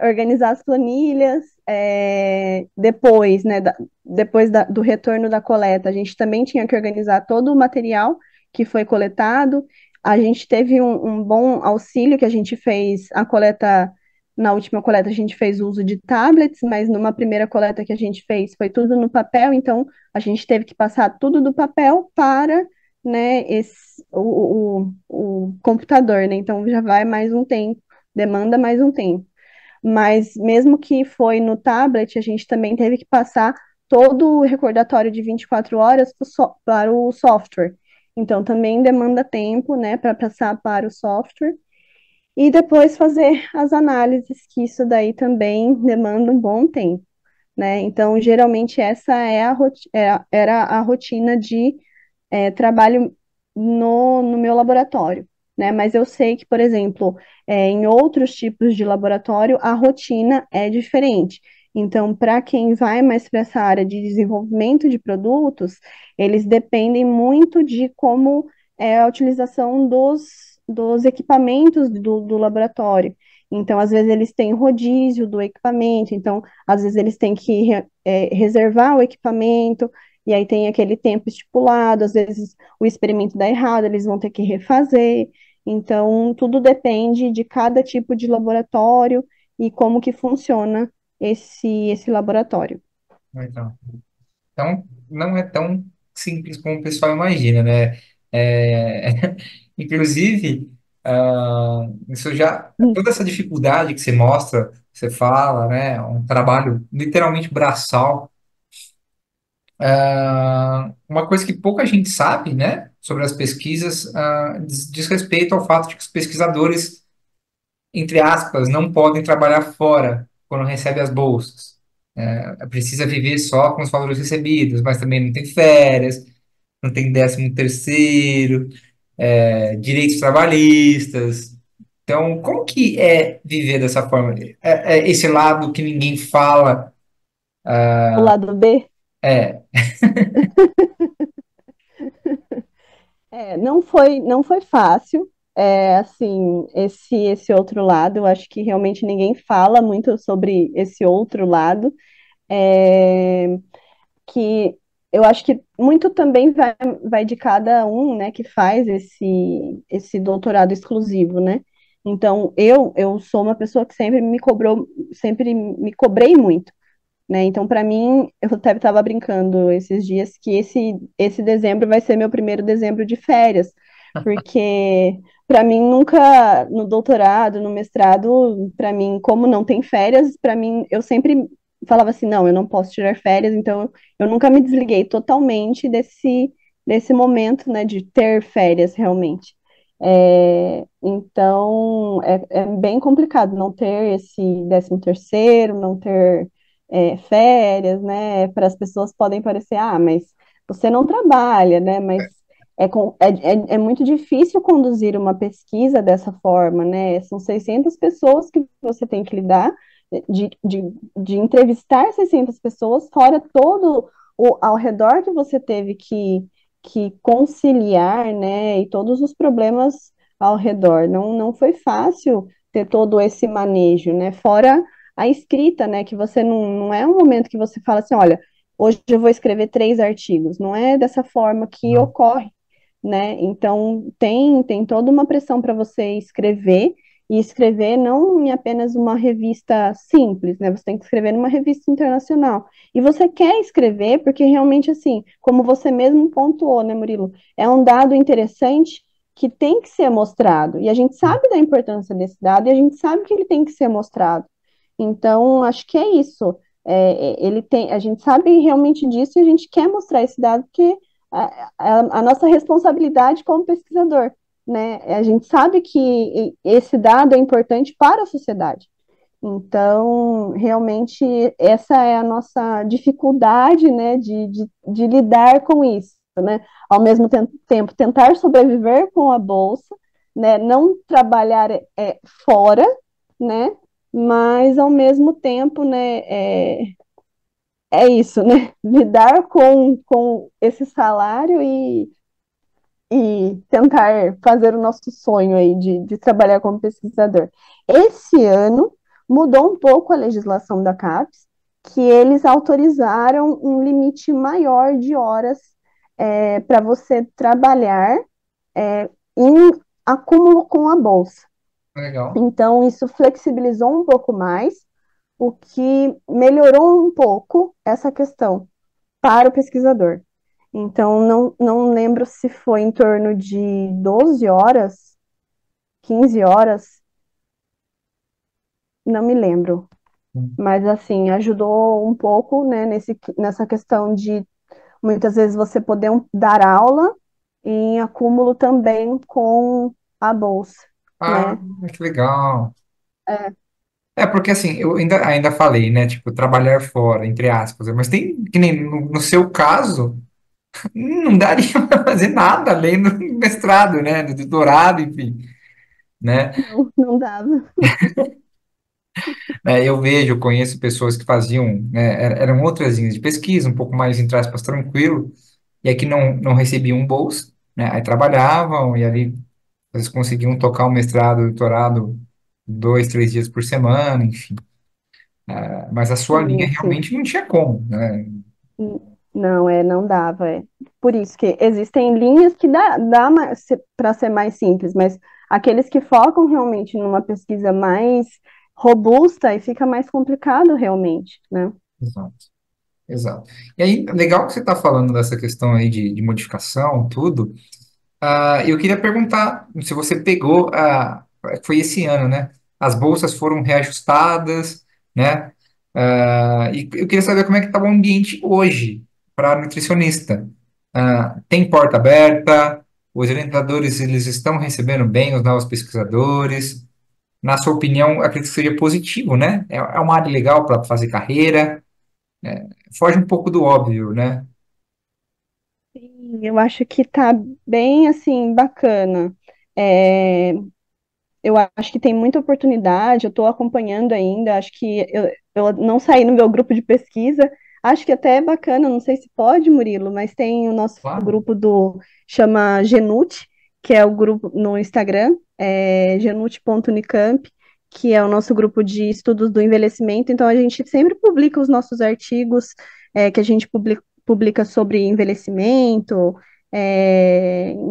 B: Organizar as planilhas, depois, né, depois do retorno da coleta, a gente também tinha que organizar todo o material que foi coletado. A gente teve um bom auxílio que a gente fez a coleta. Na última coleta a gente fez uso de tablets, mas numa primeira coleta que a gente fez foi tudo no papel, então a gente teve que passar tudo do papel para, né, o computador, né? Então já vai mais um tempo, demanda mais um tempo. Mas mesmo que foi no tablet, a gente também teve que passar todo o recordatório de 24 horas para o software. Então também demanda tempo, né, para passar para o software. E depois fazer as análises, que isso daí também demanda um bom tempo, né? Então, geralmente, essa era a rotina de trabalho no meu laboratório, né? Mas eu sei que, por exemplo, em outros tipos de laboratório, a rotina é diferente. Então, para quem vai mais para essa área de desenvolvimento de produtos, eles dependem muito de como é a utilização dos equipamentos do laboratório. Então, às vezes, eles têm rodízio do equipamento, então, às vezes, eles têm que reservar o equipamento, e aí tem aquele tempo estipulado, às vezes o experimento dá errado, eles vão ter que refazer. Então, tudo depende de cada tipo de laboratório e como que funciona esse laboratório.
A: Então, então, não é tão simples como o pessoal imagina, né? É, inclusive, isso já, toda essa dificuldade que você mostra, que você fala, né? Um trabalho literalmente braçal. Uma coisa que pouca gente sabe, né, sobre as pesquisas, diz respeito ao fato de que os pesquisadores, entre aspas, não podem trabalhar fora quando recebem as bolsas. Precisa viver só com os valores recebidos, mas também não tem férias, não tem 13º, direitos trabalhistas. Então, como que é viver dessa forma? Esse lado que ninguém fala.
B: O lado B,
A: É,
B: não foi fácil. Assim, esse outro lado, eu acho que realmente ninguém fala muito sobre esse outro lado. É, que eu acho que muito também vai de cada um, né, que faz esse doutorado exclusivo, né? Então, eu sou uma pessoa que sempre me cobrei muito, né? Então, para mim, eu até estava brincando esses dias que esse dezembro vai ser meu primeiro dezembro de férias, porque para mim nunca no doutorado, no mestrado, para mim, como não tem férias, para mim eu sempre falava assim, não, eu não posso tirar férias, então eu nunca me desliguei totalmente desse momento, né, de ter férias realmente. Então é bem complicado não ter esse 13º, não ter férias, né? Para as pessoas podem parecer, ah, mas você não trabalha, né? Mas é muito difícil conduzir uma pesquisa dessa forma, né? São 600 pessoas que você tem que lidar, de entrevistar 600 pessoas, fora todo ao redor que você teve que conciliar, né? E todos os problemas ao redor. Não foi fácil ter todo esse manejo, né? Fora a escrita, né? Que você não é um momento que você fala assim, olha, hoje eu vou escrever 3 artigos. Não é dessa forma que
A: Não.
B: ocorre, né? Então tem toda uma pressão para você escrever e escrever não em apenas uma revista simples, né? Você tem que escrever numa revista internacional. E você quer escrever porque realmente assim, como você mesmo pontuou, né, Murilo, é um dado interessante que tem que ser mostrado. E a gente sabe da importância desse dado e a gente sabe que ele tem que ser mostrado. Então, acho que é isso. Ele tem, a gente sabe realmente disso e a gente quer mostrar esse dado porque a nossa responsabilidade como pesquisador, né? A gente sabe que esse dado é importante para a sociedade. Então, realmente, essa é a nossa dificuldade, né, de lidar com isso, né? Ao mesmo tempo, tentar sobreviver com a bolsa, né? Não trabalhar fora, né? Mas, ao mesmo tempo, né, é isso, né? Lidar com esse salário e tentar fazer o nosso sonho aí de trabalhar como pesquisador. Esse ano mudou um pouco a legislação da CAPES, que eles autorizaram um limite maior de horas para você trabalhar em acúmulo com a bolsa.
A: Legal.
B: Então, isso flexibilizou um pouco mais, o que melhorou um pouco essa questão para o pesquisador. Então, não lembro se foi em torno de 12 horas, 15 horas, não me lembro. Mas, assim, ajudou um pouco, né, nessa questão de muitas vezes você poder dar aula em acúmulo também com a bolsa,
A: Ah,
B: né?
A: que legal.
B: É,
A: É porque assim, eu ainda falei, né? Tipo, trabalhar fora, entre aspas, mas tem que nem no seu caso, não daria para fazer nada além do mestrado, né? Do doutorado, enfim, né?
B: não dava.
A: Eu vejo, eu conheço pessoas que faziam, né, eram outras linhas de pesquisa, um pouco mais, entre aspas, tranquilo, e aqui não recebiam bolsa, né? Aí trabalhavam e ali eles conseguiam tocar o mestrado, o doutorado 2, 3 dias por semana, enfim. Mas a sua linha
B: Sim, sim.
A: realmente não tinha como, né?
B: Não, não dava, é. Por isso que existem linhas que dá para ser mais simples, mas aqueles que focam realmente numa pesquisa mais robusta e fica mais complicado realmente, né?
A: Exato, exato. E aí, legal que você está falando dessa questão aí de modificação, tudo. Eu queria perguntar se você pegou, foi esse ano, né? As bolsas foram reajustadas, né? E eu queria saber como é que está o ambiente hoje para nutricionista. Tem porta aberta? Os orientadores, eles estão recebendo bem os novos pesquisadores? Na sua opinião, acredito que seria positivo, né? É uma área legal para fazer carreira, foge um pouco do óbvio, né?
B: Sim, eu acho que tá bem assim bacana. É, eu acho que tem muita oportunidade, eu estou acompanhando ainda, acho que eu não saí no meu grupo de pesquisa, acho que até é bacana, não sei se pode, Murilo, mas tem o nosso
A: Claro.
B: grupo chama Genute, que é o grupo no Instagram, genute.unicamp, que é o nosso grupo de estudos do envelhecimento, então a gente sempre publica os nossos artigos, que a gente publica sobre envelhecimento,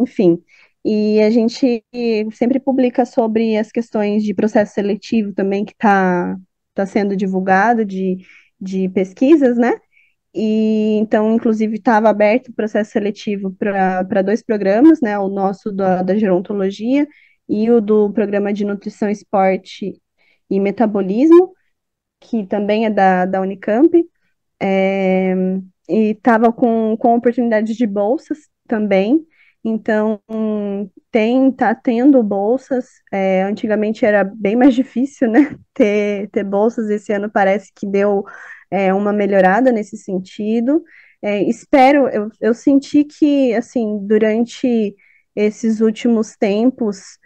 B: enfim, e a gente sempre publica sobre as questões de processo seletivo também, que está tá sendo divulgado de pesquisas, né? E então, inclusive, estava aberto o processo seletivo para dois programas, né? O nosso da gerontologia e o do programa de nutrição, esporte e metabolismo, que também é da Unicamp. É, e estava com oportunidades de bolsas também. Então, tá tendo bolsas. Antigamente era bem mais difícil, né? Ter bolsas. Esse ano parece que deu uma melhorada nesse sentido. Espero, eu senti que, assim, durante esses últimos tempos,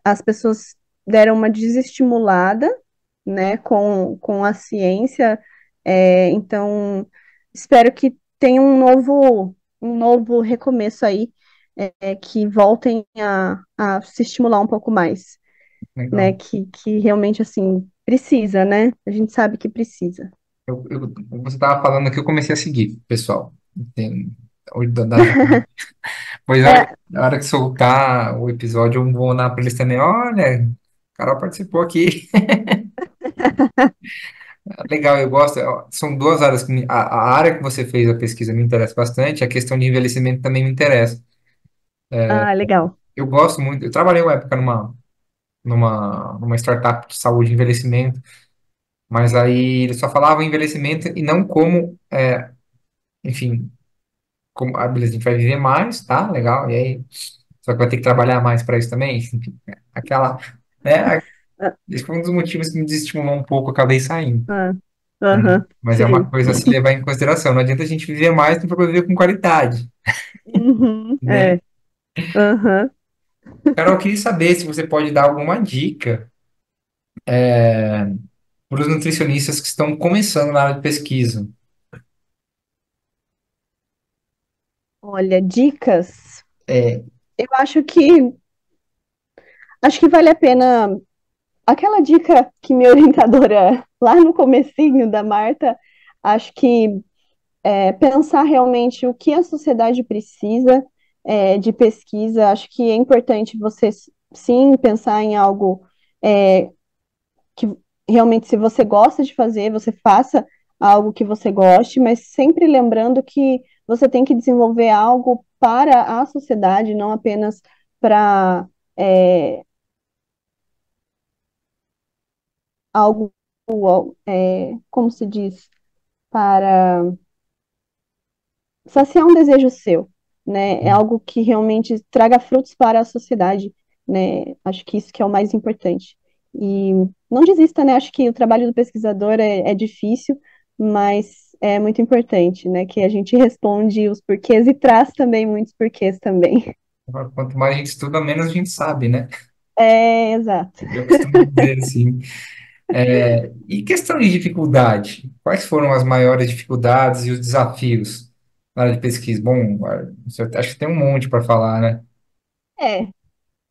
B: as pessoas deram uma desestimulada, né, com a ciência. Então, espero que tenha um novo recomeço aí, que voltem a se estimular um pouco mais, né?
A: Legal.
B: Que realmente, assim, precisa, né? A gente sabe que precisa.
A: Você estava falando que eu comecei a seguir, pessoal. Tem, hoje pois
B: É,
A: na hora que soltar o episódio, eu vou na playlist também. Olha, Carol participou aqui. Legal, eu gosto. São duas áreas a área que você fez a pesquisa me interessa bastante, a questão de envelhecimento também me interessa.
B: legal.
A: Eu gosto muito. Eu trabalhei uma época numa startup de saúde e envelhecimento, mas aí eles só falavam envelhecimento e não como, enfim, como, beleza, a gente vai viver mais, tá? Legal. E aí, só que vai ter que trabalhar mais para isso também. Enfim, aquela, né?
B: Ah,
A: Esse foi um dos motivos que me desestimulou um pouco, eu acabei saindo,
B: ah,
A: né?
B: aham,
A: Mas é uma
B: sei.
A: coisa a se levar em consideração. Não adianta a gente viver mais, não for viver com qualidade,
B: Uhum,
A: né?
B: aham.
A: Carol, eu queria saber se você pode dar alguma dica para os nutricionistas que estão começando na área de pesquisa.
B: Olha, dicas.
A: É,
B: Eu acho que vale a pena. Aquela dica que minha orientadora lá no comecinho da Marta, acho que pensar realmente o que a sociedade precisa de pesquisa. Acho que é importante você sim pensar em algo é, que realmente, se você gosta de fazer, você faça algo que você goste, mas sempre lembrando que você tem que desenvolver algo para a sociedade, não apenas para algo, como se diz, para saciar um desejo seu, né? É algo que realmente traga frutos para a sociedade, né? Acho que isso que é o mais importante. E não desista, né? Acho que o trabalho do pesquisador é difícil, mas é muito importante, né? Que a gente responde os porquês e traz também muitos porquês também.
A: quanto mais a gente estuda, menos a gente sabe, né?
B: Exato.
A: Eu costumo dizer assim. E questão de dificuldade? Quais foram as maiores dificuldades e os desafios na área de pesquisa? Bom, acho que tem um monte para falar, né?
B: É,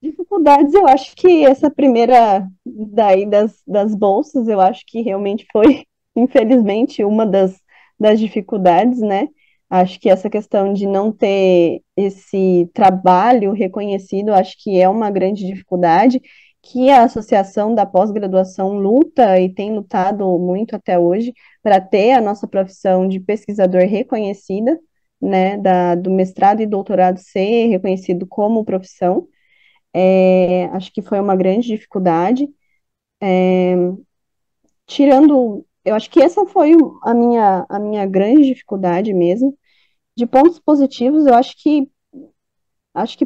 B: dificuldades, eu acho que essa primeira daí das bolsas, eu acho que realmente foi, infelizmente, uma das dificuldades, né? Acho que essa questão de não ter esse trabalho reconhecido, acho que é uma grande dificuldade, que a Associação da Pós-Graduação luta e tem lutado muito até hoje para ter a nossa profissão de pesquisador reconhecida, né? Do mestrado e doutorado ser reconhecido como profissão. Acho que foi uma grande dificuldade. Tirando, eu acho que essa foi a minha grande dificuldade mesmo. De pontos positivos, eu acho que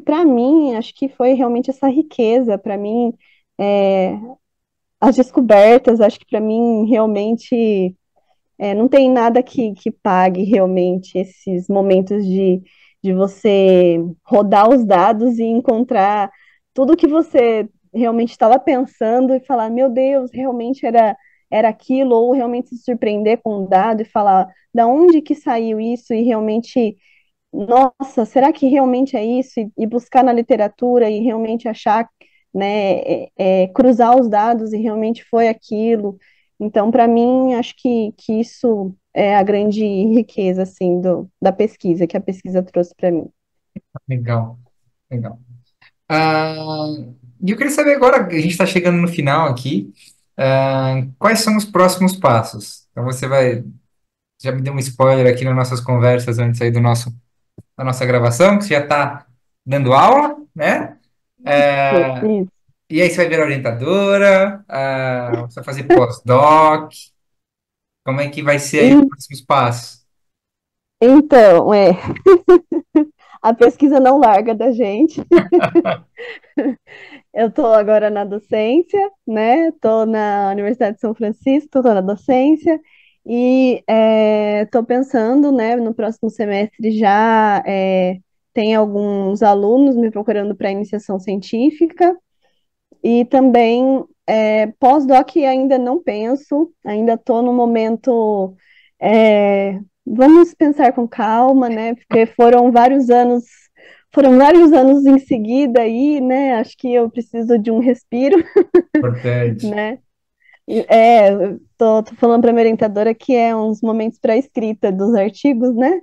B: para mim, acho que foi realmente essa riqueza. Para mim, é, as descobertas, acho que para mim realmente não tem nada que pague realmente esses momentos de você rodar os dados e encontrar tudo que você realmente estava pensando e falar, meu Deus, realmente era aquilo, ou realmente se surpreender com o dado e falar, da onde que saiu isso e realmente, nossa, será que realmente é isso? E buscar na literatura e realmente achar, né, cruzar os dados e realmente foi aquilo. Então, para mim, acho que isso é a grande riqueza, assim, da pesquisa, que a pesquisa trouxe para mim.
A: Legal, legal. E eu queria saber agora, a gente está chegando no final aqui, quais são os próximos passos? Então você vai já me deu um spoiler aqui nas nossas conversas antes aí da nossa gravação, que você já está dando aula, né? É,
B: Isso.
A: e aí você vai virar orientadora, você vai fazer pós-doc, como é que vai ser aí os
B: En-
A: próximos passos?
B: Então, a pesquisa não larga da gente. Eu estou agora na docência, né? Estou na Universidade de São Francisco, estou na docência e estou pensando, né? No próximo semestre já tem alguns alunos me procurando para iniciação científica e também pós-doc ainda não penso, ainda estou no momento. Vamos pensar com calma, né? Porque foram vários anos em seguida aí, né? Acho que eu preciso de um respiro,
A: Importante.
B: né? Tô falando para minha orientadora que é uns momentos para escrita dos artigos, né?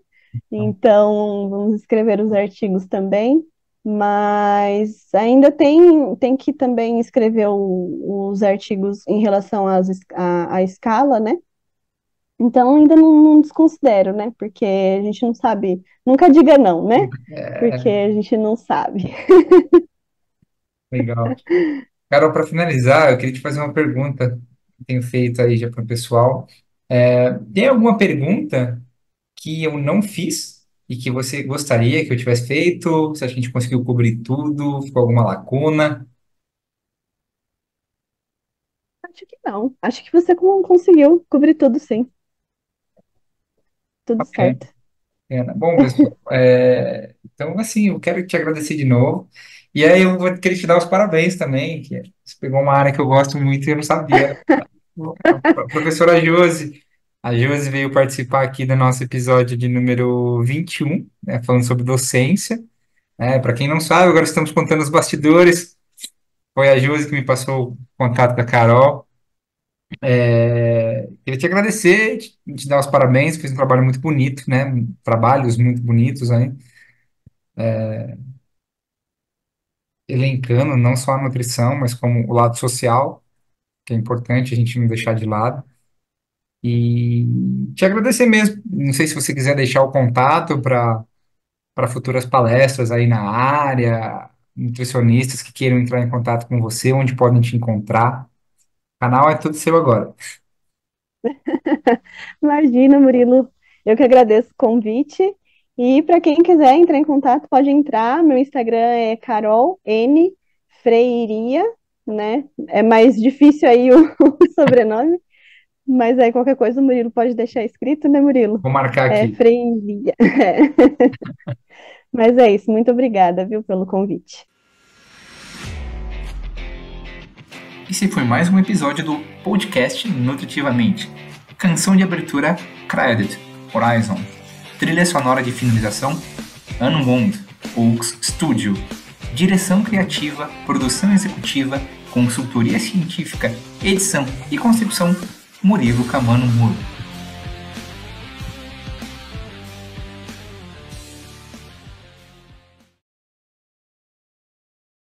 B: Então, vamos escrever os artigos também, mas ainda tem que também escrever os artigos em relação à escala, né? Então, ainda não desconsidero, né? Porque a gente não sabe, nunca diga não, né? Porque
A: É,
B: a gente não sabe.
A: legal. Carol, para finalizar, eu queria te fazer uma pergunta que tenho feito aí já para o pessoal. Tem alguma pergunta que eu não fiz e que você gostaria que eu tivesse feito? Se a gente conseguiu cobrir tudo, ficou alguma lacuna?
B: Acho que não. Acho que você conseguiu cobrir tudo, sim. Tudo
A: Ok.
B: certo.
A: Bom, pessoal, então, assim, eu quero te agradecer de novo. E aí eu vou querer te dar os parabéns também, que você pegou uma área que eu gosto muito e eu não sabia. A professora Josi. A Josi veio participar aqui do nosso episódio de número 21, né, falando sobre docência. Para quem não sabe, agora estamos contando os bastidores. Foi a Josi que me passou o contato da Carol. Queria te agradecer, te dar os parabéns, fez um trabalho muito bonito, né? Trabalhos muito bonitos aí, elencando não só a nutrição, mas como o lado social, que é importante a gente não deixar de lado. E te agradecer mesmo. Não sei se você quiser deixar o contato para futuras palestras aí na área, nutricionistas que queiram entrar em contato com você, onde podem te encontrar. O canal é tudo seu agora.
B: Imagina, Murilo. Eu que agradeço o convite. E para quem quiser entrar em contato, pode entrar. Meu Instagram é Carol N Freiria, né? É mais difícil aí o sobrenome, mas aí qualquer coisa o Murilo pode deixar escrito, né, Murilo?
A: Vou marcar
B: É
A: aqui.
B: Freiria. Mas é isso. Muito obrigada, viu, pelo convite.
A: Esse foi mais um episódio do podcast Nutritivamente. Canção de abertura Credit, Horizon. Trilha sonora de finalização Unwound, Oaks Studio. Direção criativa, produção executiva, consultoria científica, edição e concepção Murilo Camano Muro.